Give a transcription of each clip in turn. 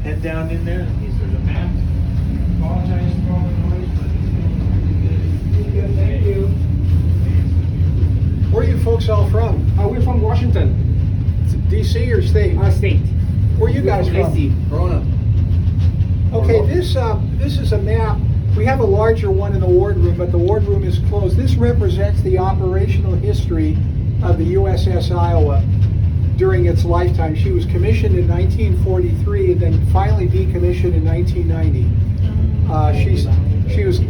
head down in there, in case there's a map. Apologize for all the noise, but it's going Good, thank you. Where are you folks all from? We're from Washington, DC or state? state. Where are you guys from? DC. Corona. Okay, this is a map. We have a larger one in the ward room, but the ward room is closed. This represents the operational history of the USS Iowa during its lifetime. She was commissioned in 1943 and then finally decommissioned in 1990.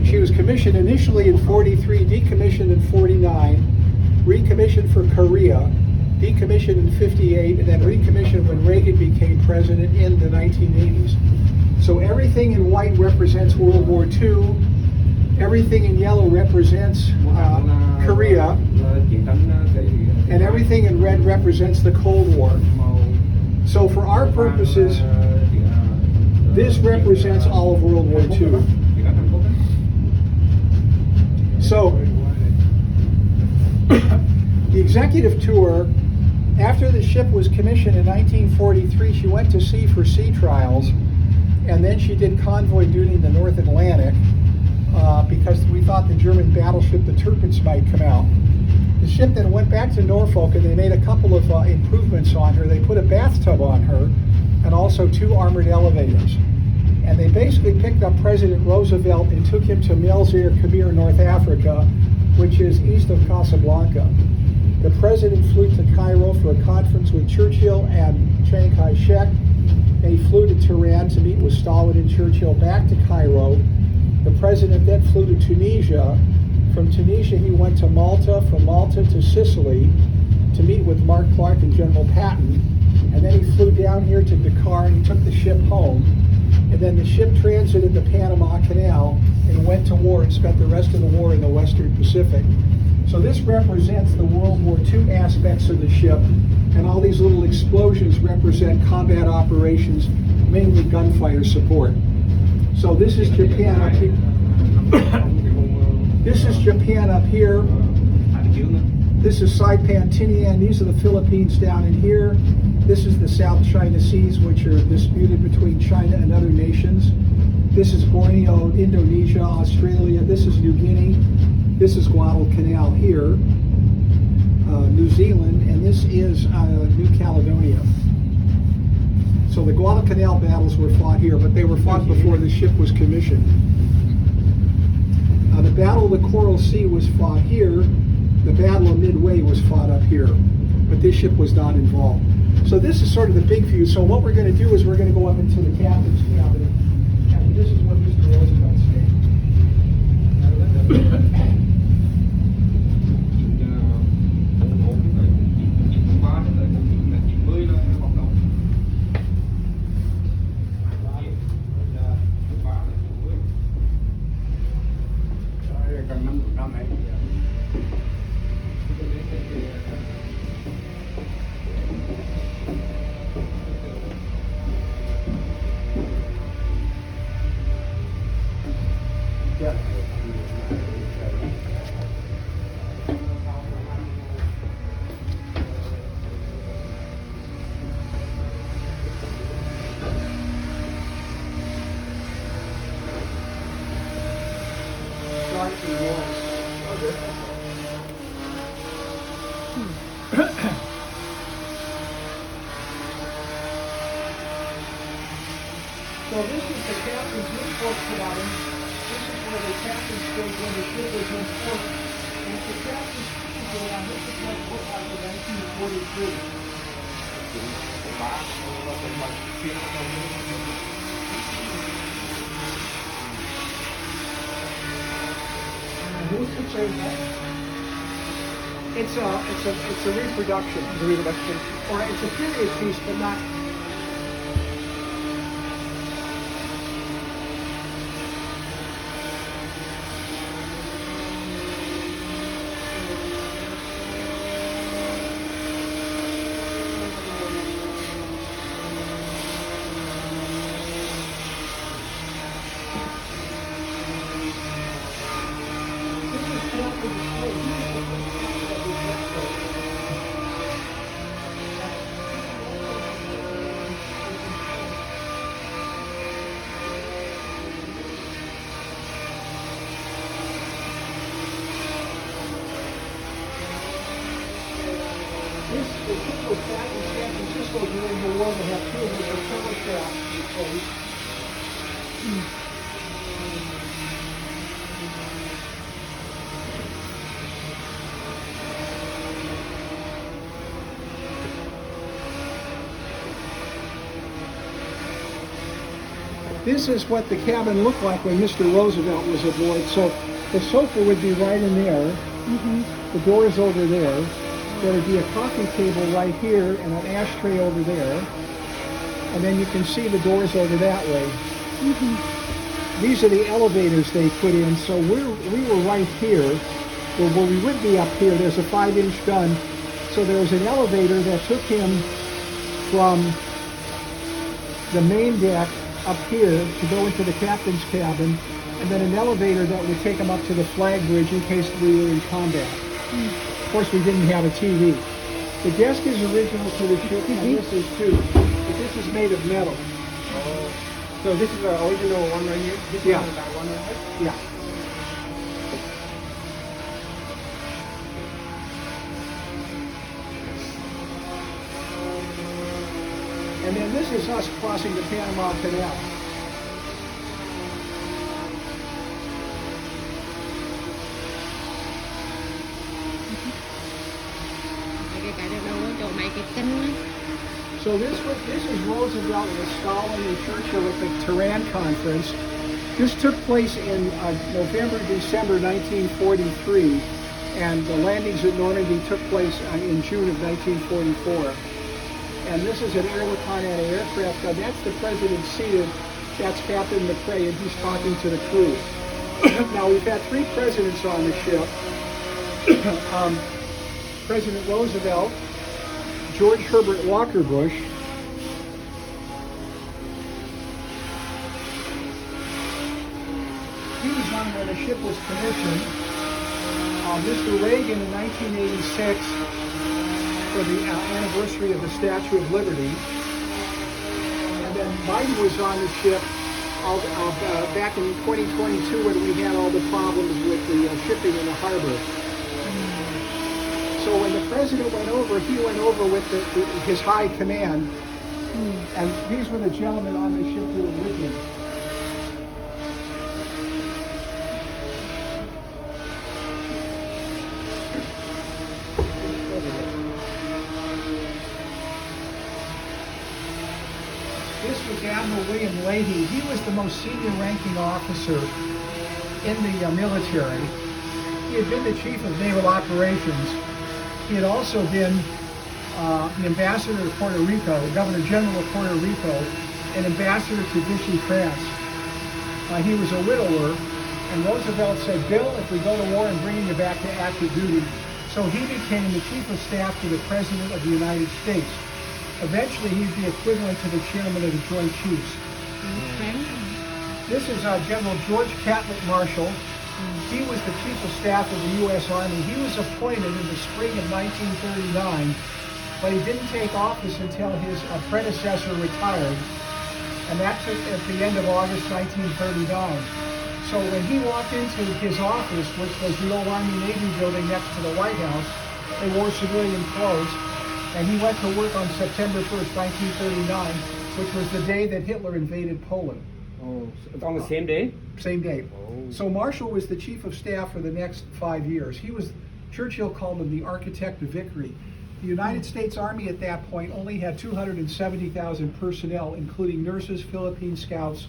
She was commissioned initially in 43, decommissioned in 49, recommissioned for Korea, decommissioned in 58, and then recommissioned when Reagan became president in the 1980s. So everything in white represents World War II. Everything in yellow represents Korea. And everything in red represents the Cold War. So for our purposes, this represents all of World War II. So the executive tour, after the ship was commissioned in 1943, she went to sea for sea trials, and then she did convoy duty in the North Atlantic because we thought the German battleship, the Tirpitz, might come out. The ship then went back to Norfolk, and they made a couple of improvements on her. They put a bathtub on her and also 2 armored elevators. And they basically picked up President Roosevelt and took him to Melzir Kabir, North Africa, which is east of Casablanca. The president flew to Cairo for a conference with Churchill and Chiang Kai-shek. And he flew to Tehran to meet with Stalin and Churchill, back to Cairo. The president then flew to Tunisia. From Tunisia, he went to Malta, from Malta to Sicily to meet with Mark Clark and General Patton. And then he flew down here to Dakar and he took the ship home. And then the ship transited the Panama Canal and went to war and spent the rest of the war in the Western Pacific. So this represents the World War II aspects of the ship, and all these little explosions represent combat operations, mainly gunfighter support. So this is Japan up here. This is Japan up here. This is Saipan, Tinian. These are the Philippines down in here. This is the South China Seas, which are disputed between China and other nations. This is Borneo, Indonesia, Australia. This is New Guinea. This is Guadalcanal here, New Zealand, and this is New Caledonia. So the Guadalcanal battles were fought here, but they were fought before the ship was commissioned. The Battle of the Coral Sea was fought here. The Battle of Midway was fought up here, but this ship was not involved. So this is sort of the big view. So what we're going to do is we're going to go up into the captain's cabin, and this is what Mr. Roosevelt said. Yeah. So this is the captain's report bottom. This is where the captain stood when the ship was in port. And if the captain's speaking go down, this is what it looked like in 1943. It's a reproduction, or it's a period piece, but not. The ship was back in San Francisco during the war. They have two of the propeller shafts replaced. This is what the cabin looked like when Mr. Roosevelt was aboard. So the sofa would be right in there. The door's over there. There would be a coffee table right here and an ashtray over there. And then you can see the doors over that way. These are the elevators they put in. So we were right here. Where we would be up here, there's a 5-inch gun. So there was an elevator that took him from the main deck up here to go into the captain's cabin, and then an elevator that would take him up to the flag bridge in case we were in combat. Of course, we didn't have a TV. The desk is original to the ship, and this is too. But this is made of metal. Oh. So this is the original one right here? This Yeah. one is that one right here? Yeah. And then this is us crossing the Panama Canal. Cái đâu ở chỗ này cái kinh á. So this is Roosevelt with Stalin and Churchill at the Tehran Conference. This took place in November, December 1943, and the landings at Normandy took place in June of 1944. And this is an Airlicon anti-aircraft gun. That's the president seated. That's Captain McRae, and he's talking to the crew. Now, we've had 3 presidents on the ship. President Roosevelt, George Herbert Walker Bush, he was on when the ship was commissioned. Mr. Reagan in 1986 for the anniversary of the Statue of Liberty. And then Biden was on the ship back in 2022 when we had all the problems with the shipping in the harbor. So when the president went over, he went over with his high command. And these were the gentlemen on the ship who were with him. This was Admiral William Leahy. He was the most senior ranking officer in the military. He had been the chief of naval operations. He had also been the ambassador to Puerto Rico, the governor general of Puerto Rico, and ambassador to Vichy, France. He was a widower, and Roosevelt said, "Bill, if we go to war, I'm bringing you back to active duty." So he became the chief of staff to the President of the United States. Eventually, he's the equivalent to the chairman of the Joint Chiefs. Okay. This is General George Catlett Marshall. He was the chief of staff of the U.S. Army. He was appointed in the spring of 1939, but he didn't take office until his predecessor retired, and that took at the end of August 1939. So when he walked into his office, which was the old Army-Navy building next to the White House, they wore civilian clothes, and he went to work on September 1st, 1939, which was the day that Hitler invaded Poland. Oh, so on the same day? Same day. Oh. So Marshall was the chief of staff for the next 5 years. Churchill called him the architect of victory. The United States Army at that point only had 270,000 personnel, including nurses, Philippine scouts,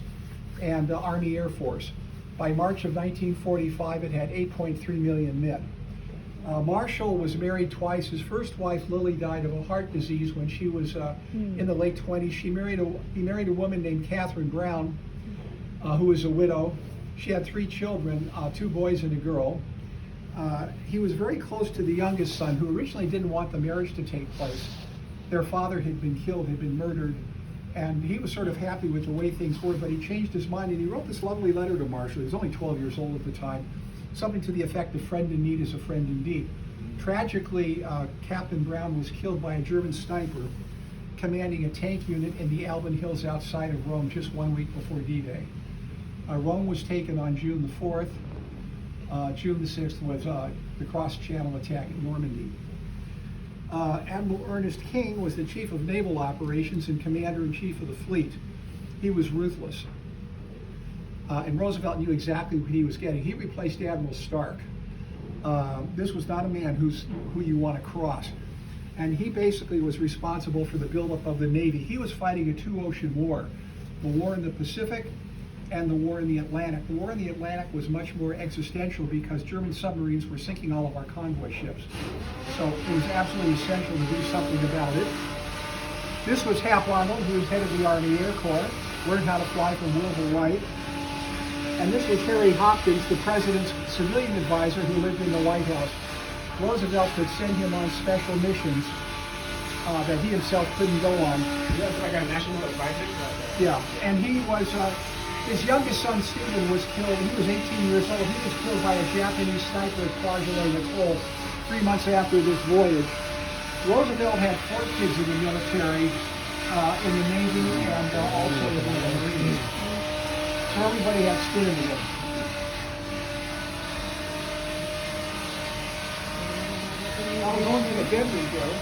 and the Army Air Force. By March of 1945, it had 8.3 million men. Marshall was married twice. His first wife, Lily, died of a heart disease when she was in the late 20s. He married a woman named Catherine Brown, who was a widow. She had 3 children, 2 boys and a girl. He was very close to the youngest son, who originally didn't want the marriage to take place. Their father had been killed, had been murdered, and he was sort of happy with the way things were, but he changed his mind, and he wrote this lovely letter to Marshall. He was only 12 years old at the time, something to the effect, "A friend in need is a friend indeed." Tragically, Captain Brown was killed by a German sniper commanding a tank unit in the Alban Hills outside of Rome just 1 week before D-Day. Rome was taken on June the 4th. June the 6th was the cross-channel attack at Normandy. Admiral Ernest King was the chief of naval operations and commander-in-chief of the fleet. He was ruthless. And Roosevelt knew exactly what he was getting. He replaced Admiral Stark. This was not a man who you want to cross. And he basically was responsible for the buildup of the Navy. He was fighting a two-ocean war, the war in the Pacific and the war in the Atlantic. The war in the Atlantic was much more existential because German submarines were sinking all of our convoy ships. So it was absolutely essential to do something about it. This was Hap Arnold, who was head of the Army Air Corps, learned how to fly from Wilbur Wright. And this was Harry Hopkins, the president's civilian advisor who lived in the White House. Roosevelt could send him on special missions that he himself couldn't go on. That's like a national advisor. Yeah, and he was, his youngest son Stephen was killed. He was 18 years old. He was killed by a Japanese sniper at Kwajalein Atoll 3 months after this voyage. Roosevelt had 4 kids in the military, in the Navy, and also in the Marines. So everybody had skin in the game. I was going to the bedroom, Joe.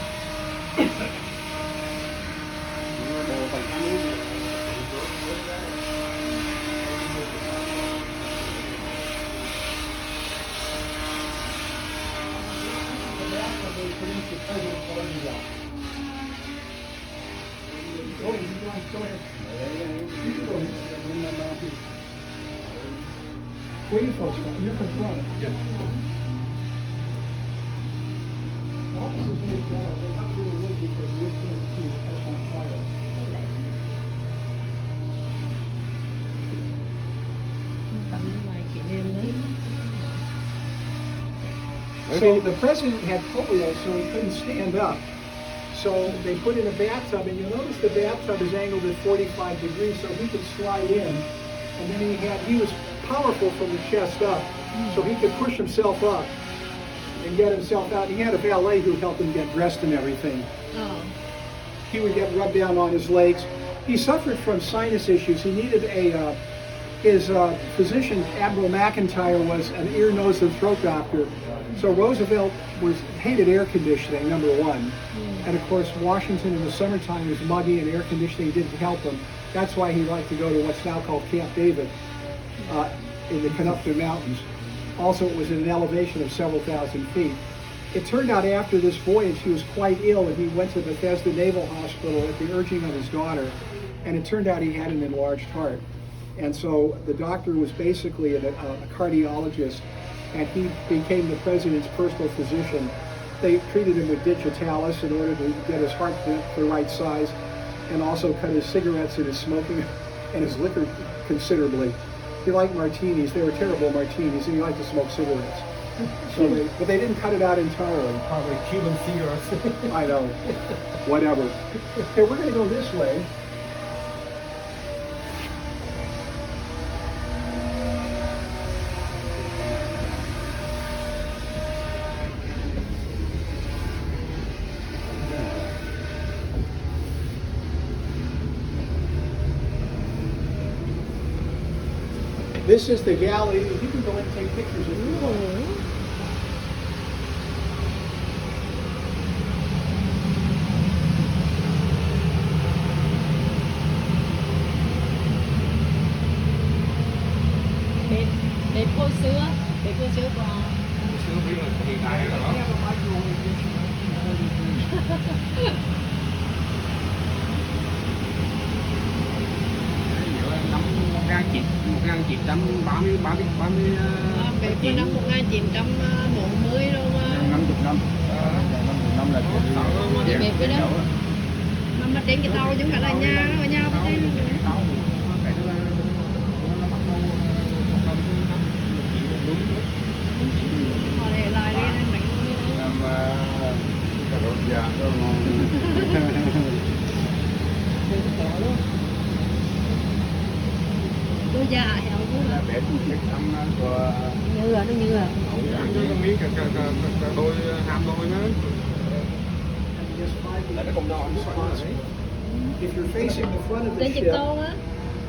Where are you folks from? You're from Toronto. Yeah. Offices in Toronto, they're not really wood because wood can't catch on fire. Tắm ngoài kỷ niệm đấy. So the president had polio, so he couldn't stand up. So they put in a bathtub, and you'll notice the bathtub is angled at 45 degrees, so he could slide in. And then he was powerful from the chest up, so he could push himself up and get himself out. He had a valet who helped him get dressed and everything. Oh. He would get rubbed down on his legs. He suffered from sinus issues. He needed his physician, Admiral McIntyre, was an ear, nose, and throat doctor. So Roosevelt hated air conditioning, number one. And of course, Washington in the summertime was muggy and air conditioning didn't help him. That's why he liked to go to what's now called Camp David in the Canupton Mountains. Also, it was at an elevation of several thousand feet. It turned out after this voyage, he was quite ill, and he went to Bethesda Naval Hospital at the urging of his daughter, and it turned out he had an enlarged heart. And so the doctor was basically a cardiologist, and he became the president's personal physician. They treated him with digitalis in order to get his heart the right size, and also cut his cigarettes and his smoking and his liquor considerably. He liked martinis. They were terrible martinis, and he liked to smoke cigarettes. So but they didn't cut it out entirely. Probably Cuban cigarettes. I know. Whatever. Okay, we're going to go this way. This is the galley. You can go in and take pictures if you want. Để cô sữa bò. Sữa bây giờ hiện đại rồi đó. Năm 1930 Về cái năm 1940 luôn á. 50 năm. 50 năm là Thì về cái đó. Mà trên cái tàu chúng cả là nhà nó ở nhà bên đây. Họ để lại đi nên mình cà rốt già đó ngon. tôi già heo cũng là Để cái tấm của như là nó như là miếng cả đôi ham đôi nữa. If you're facing the front of the trên ship, chiếc tô á.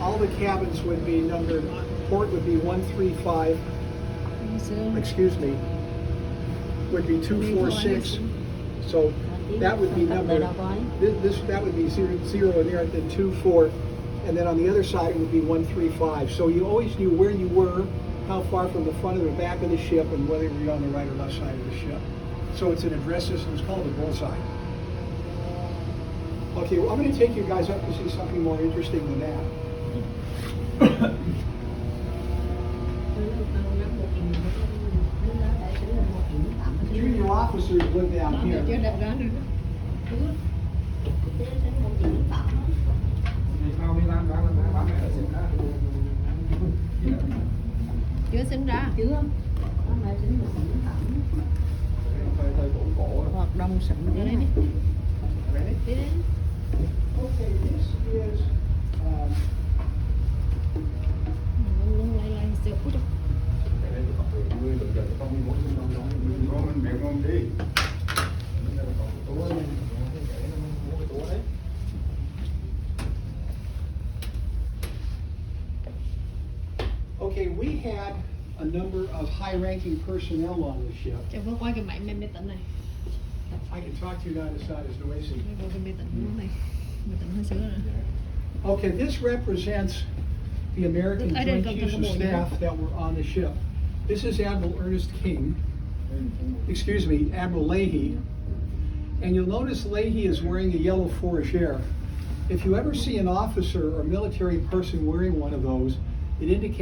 all the cabins would be numbered. Port would be 135. Excuse me. Would be 246. So That would be number, that would be 0 in there, then 2, 4, and then on the other side it would be 1, 3, 5. So you always knew where you were, how far from the front or the back of the ship, and whether you were on the right or left side of the ship. So it's an address system, it's called a bullseye. Okay, well, I'm going to take you guys up to see something more interesting than that. Junior officers live down Chưa here. đẹp đó nữa. Thì sau đi làm đó là bà mẹ đã sinh ra. Chưa sinh ra. Thời cổ cổ. Hoạt động sẵn ở đây đi. Ready? Đi đến. Okay, this is Lung lay sữa của chúng. Con mình biết không đi. okay, we had a number of high-ranking personnel on the ship. Cho cô coi cái máy mềm tận này. I can talk to you now decide as Noesi. Cô cái mềm tận này. Mềm tận hơi sữa này. Okay, this represents the American I didn't Joint go to Chiefs of the Staff that were on the ship. This is Admiral Ernest King, excuse me, Admiral Leahy. And you'll notice Leahy is wearing a yellow fourragère. If you ever see an officer or military person wearing one of those, it indicates